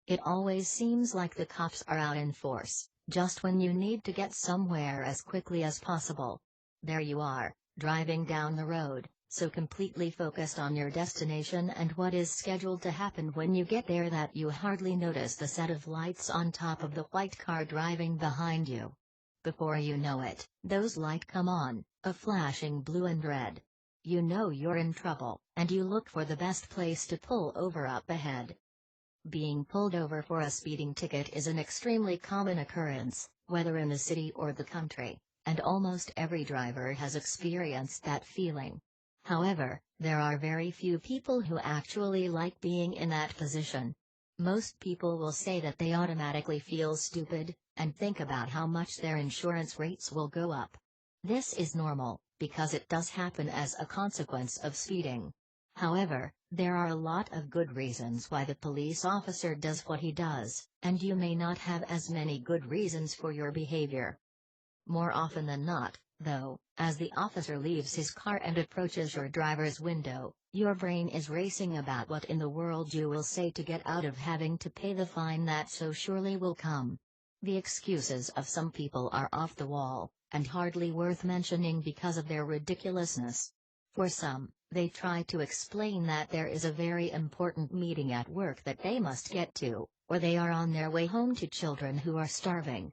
It always seems like the cops are out in force, just when you need to get somewhere as quickly as possible. There you are, driving down the road, so completely focused on your destination and what is scheduled to happen when you get there that you hardly notice the set of lights on top of the white car driving behind you. Before you know it, those lights come on, a flashing blue and red. You know you're in trouble, and you look for the best place to pull over up ahead. Being pulled over for a speeding ticket is an extremely common occurrence, whether in the city or the country, and almost every driver has experienced that feeling. However, there are very few people who actually like being in that position. Most people will say that they automatically feel stupid, and think about how much their insurance rates will go up. This is normal, because it does happen as a consequence of speeding. However, there are a lot of good reasons why the police officer does what he does, and you may not have as many good reasons for your behavior. More often than not, though, as the officer leaves his car and approaches your driver's window, your brain is racing about what in the world you will say to get out of having to pay the fine that so surely will come. The excuses of some people are off the wall, and hardly worth mentioning because of their ridiculousness. For some, they try to explain that there is a very important meeting at work that they must get to, or they are on their way home to children who are starving.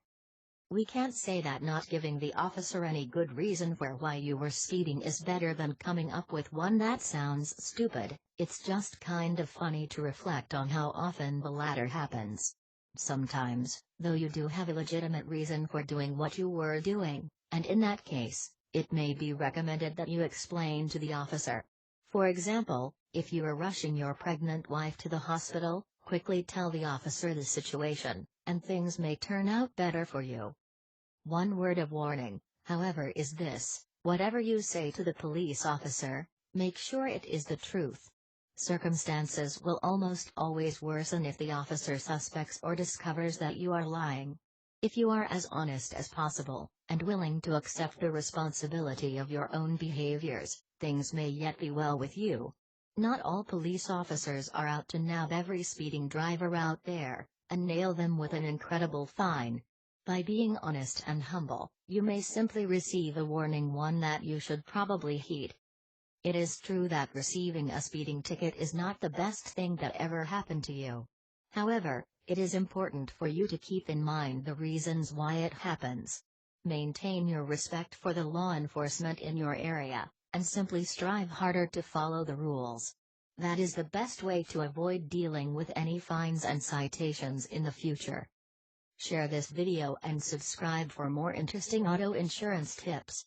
We can't say that not giving the officer any good reason for why you were speeding is better than coming up with one that sounds stupid. It's just kind of funny to reflect on how often the latter happens. Sometimes, though, you do have a legitimate reason for doing what you were doing, and in that case, it may be recommended that you explain to the officer. For example, if you are rushing your pregnant wife to the hospital, quickly tell the officer the situation, and things may turn out better for you. One word of warning, however, is this: whatever you say to the police officer, make sure it is the truth. Circumstances will almost always worsen if the officer suspects or discovers that you are lying. If you are as honest as possible, and willing to accept the responsibility of your own behaviors, things may yet be well with you. Not all police officers are out to nab every speeding driver out there, and nail them with an incredible fine. By being honest and humble, you may simply receive a warning, one that you should probably heed. It is true that receiving a speeding ticket is not the best thing that ever happened to you. However, it is important for you to keep in mind the reasons why it happens. Maintain your respect for the law enforcement in your area, and simply strive harder to follow the rules. That is the best way to avoid dealing with any fines and citations in the future. Share this video and subscribe for more interesting auto insurance tips.